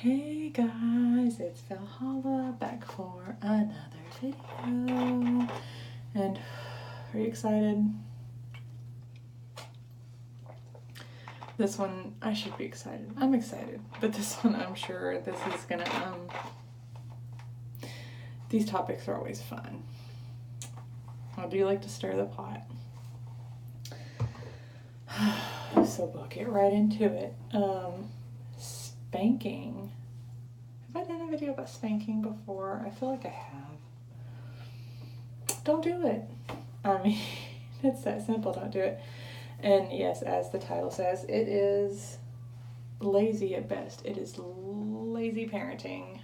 Hey guys, it's Valhalla back for another video. And are you excited? This one, I should be excited. I'm excited, but this one, I'm sure this is gonna, these topics are always fun. I do like to stir the pot. So we'll get right into it. Spanking. Have I done a video about spanking before? I feel like I have. Don't do it. I mean, it's that simple, don't do it. And yes, as the title says, it is lazy at best. It is lazy parenting.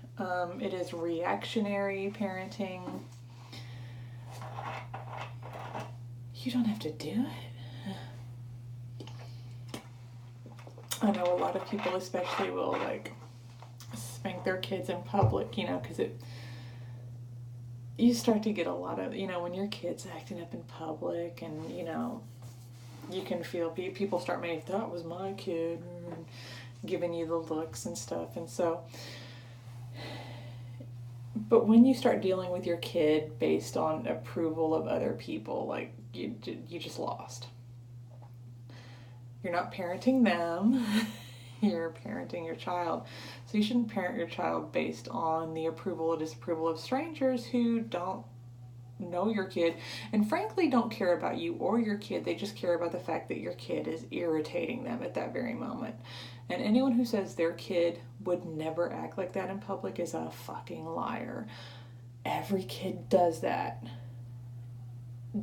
It is reactionary parenting. You don't have to do it. I know a lot of people especially will like spank their kids in public, you know, because you start to get a lot of, you know, when your kid's acting up in public and, you know, you can feel people start making, that was my kid, and giving you the looks and stuff. And so, but when you start dealing with your kid based on approval of other people, like you just lost. You're not parenting them, you're parenting your child. So you shouldn't parent your child based on the approval or disapproval of strangers who don't know your kid and frankly don't care about you or your kid. They just care about the fact that your kid is irritating them at that very moment. And anyone who says their kid would never act like that in public is a fucking liar. Every kid does that.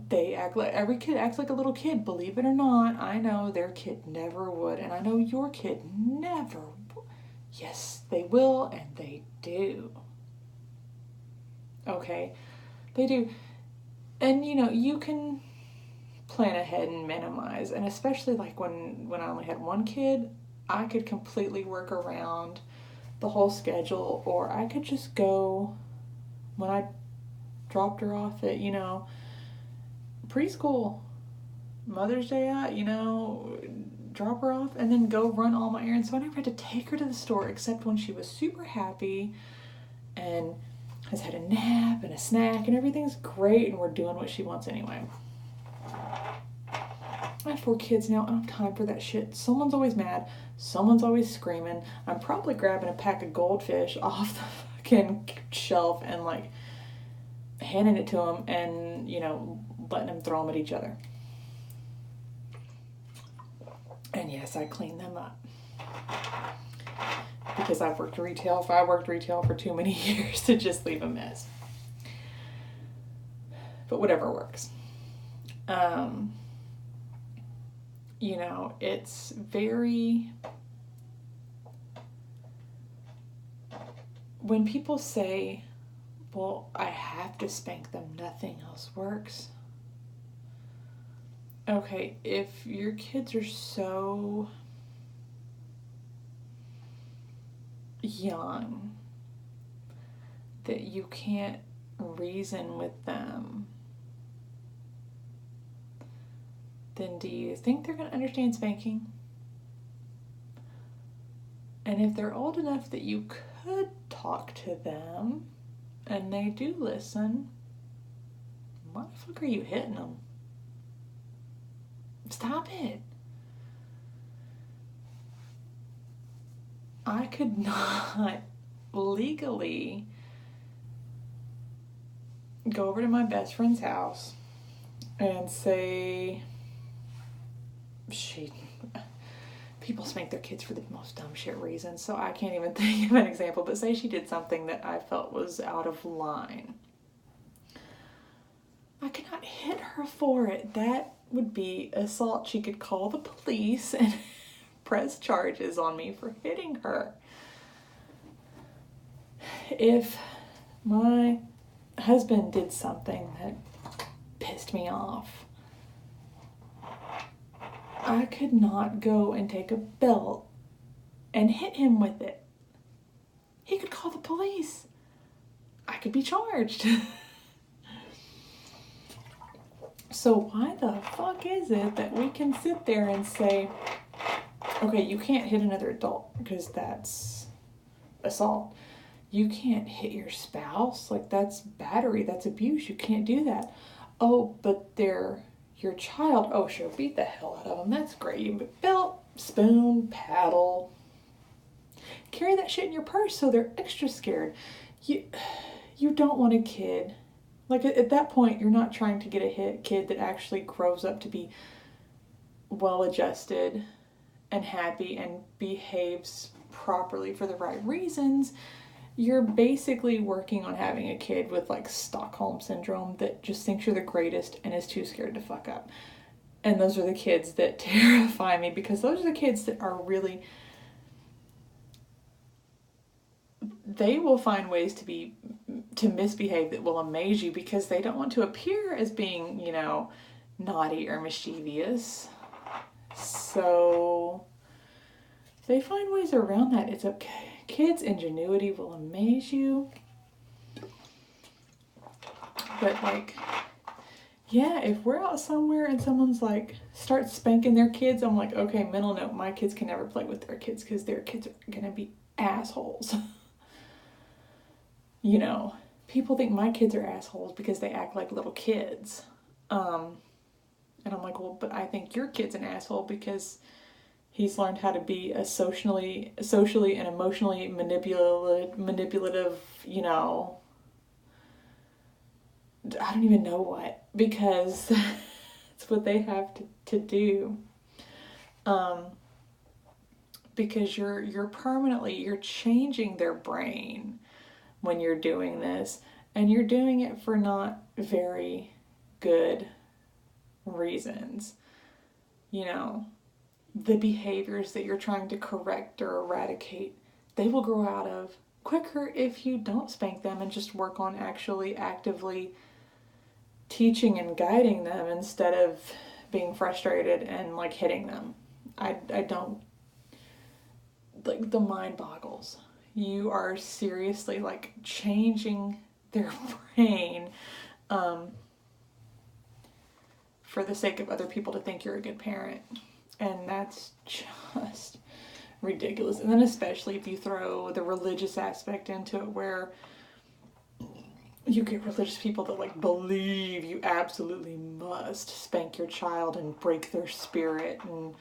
They act like, every kid acts like a little kid, believe it or not. I know their kid never would, and I know your kid never would. Yes, they will, and they do. Okay, they do. And you know, you can plan ahead and minimize, and especially like when I only had one kid, I could completely work around the whole schedule, or I could just go when I dropped her off at, you know, preschool, Mother's Day out, you know, drop her off and then go run all my errands. So I never had to take her to the store except when she was super happy and has had a nap and a snack and everything's great and we're doing what she wants anyway. I have 4 kids now. I don't have time for that shit. Someone's always mad. Someone's always screaming. I'm probably grabbing a pack of goldfish off the fucking shelf and like handing it to them and, you know, letting them throw them at each other. And yes, I clean them up. Because I worked retail for too many years to just leave a mess. But whatever works. You know, it's very... When people say, well, I have to spank them, nothing else works. Okay, if your kids are so young that you can't reason with them, then do you think they're going to understand spanking? And if they're old enough that you could talk to them and they do listen, why the fuck are you hitting them? Stop it. I could not legally go over to my best friend's house and say, people spank their kids for the most dumb shit reasons, so I can't even think of an example, but say she did something that I felt was out of line. I could not hit her for it. That would be assault. She could call the police and press charges on me for hitting her. If my husband did something that pissed me off, I could not go and take a belt and hit him with it. He could call the police. I could be charged. So why the fuck is it that we can sit there and say, okay, you can't hit another adult because that's assault. You can't hit your spouse. Like, that's battery, that's abuse. You can't do that. Oh, but they're your child. Oh, sure, beat the hell out of them. That's great. Belt, spoon, paddle. Carry that shit in your purse so they're extra scared. You don't want a kid. Like, at that point, you're not trying to get a kid that actually grows up to be well-adjusted and happy and behaves properly for the right reasons. You're basically working on having a kid with like Stockholm syndrome that just thinks you're the greatest and is too scared to fuck up. And those are the kids that terrify me, because those are the kids that are really, they will find ways to misbehave that will amaze you, because they don't want to appear as being, naughty or mischievous. So they find ways around that. It's okay. Kids' ingenuity will amaze you. But like, yeah, if we're out somewhere and someone's like, starts spanking their kids, I'm like, okay, mental note, my kids can never play with their kids, because their kids are gonna be assholes. People think my kids are assholes because they act like little kids. And I'm like, well, but I think your kid's an asshole because he's learned how to be a socially and emotionally manipulative, I don't even know what, because that's what they have to do. Because you're changing their brain when you're doing this, and you're doing it for not very good reasons. The behaviors that you're trying to correct or eradicate, they will grow out of quicker if you don't spank them and just work on actually actively teaching and guiding them instead of being frustrated and like hitting them. I don't, like, the mind boggles. You are seriously like changing their brain for the sake of other people to think you're a good parent. And that's just ridiculous. And then especially if you throw the religious aspect into it, where you get religious people that like believe you absolutely must spank your child and break their spirit and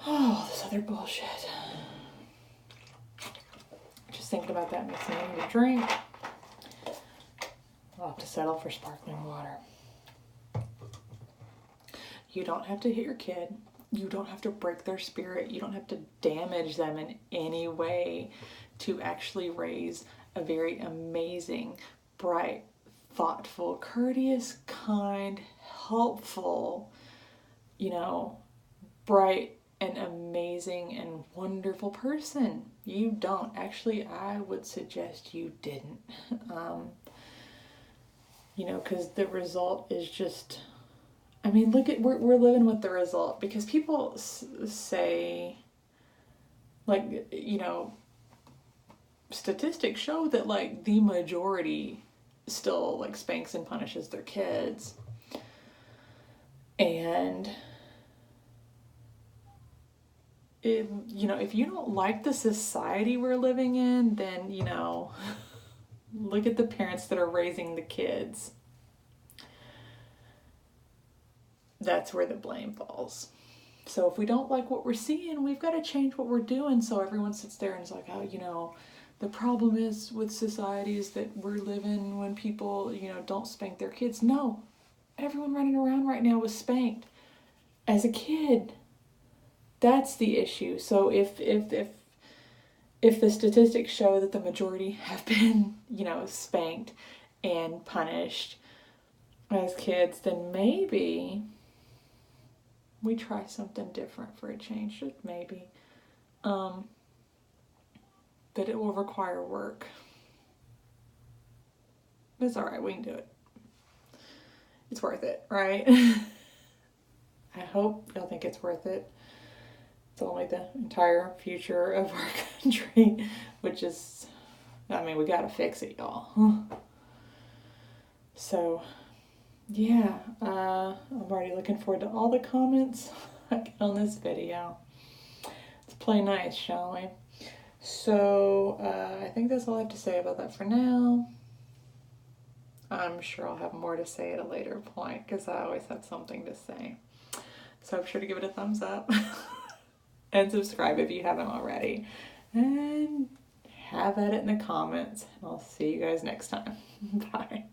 this other bullshit. Just thinking about that makes me need a drink. I'll have to settle for sparkling water. You don't have to hit your kid. You don't have to break their spirit. You don't have to damage them in any way to actually raise a very amazing, bright, thoughtful, courteous, kind, helpful, bright and amazing and wonderful person. You don't. Actually, I would suggest you didn't. Because the result is just... look at, we're living with the result, because people say, like, statistics show that like the majority still like spanks and punishes their kids. And if you don't like the society we're living in, then look at the parents that are raising the kids. That's where the blame falls. So if we don't like what we're seeing, we've got to change what we're doing. So everyone sits there and is like, oh, the problem is with society is that we're living when people, don't spank their kids. No, everyone running around right now was spanked as a kid. That's the issue. So if the statistics show that the majority have been, spanked and punished as kids, then maybe we try something different for a change. Just maybe. But it will require work. It's alright, we can do it. It's worth it, right? I hope y'all think it's worth it. It's only the entire future of our country, which is, we gotta fix it, y'all. So, yeah, I'm already looking forward to all the comments I get on this video. Let's play nice, shall we? So I think that's all I have to say about that for now. I'm sure I'll have more to say at a later point because I always have something to say. So I'm sure to give it a thumbs up and subscribe if you haven't already. And have at it in the comments. I'll see you guys next time. Bye.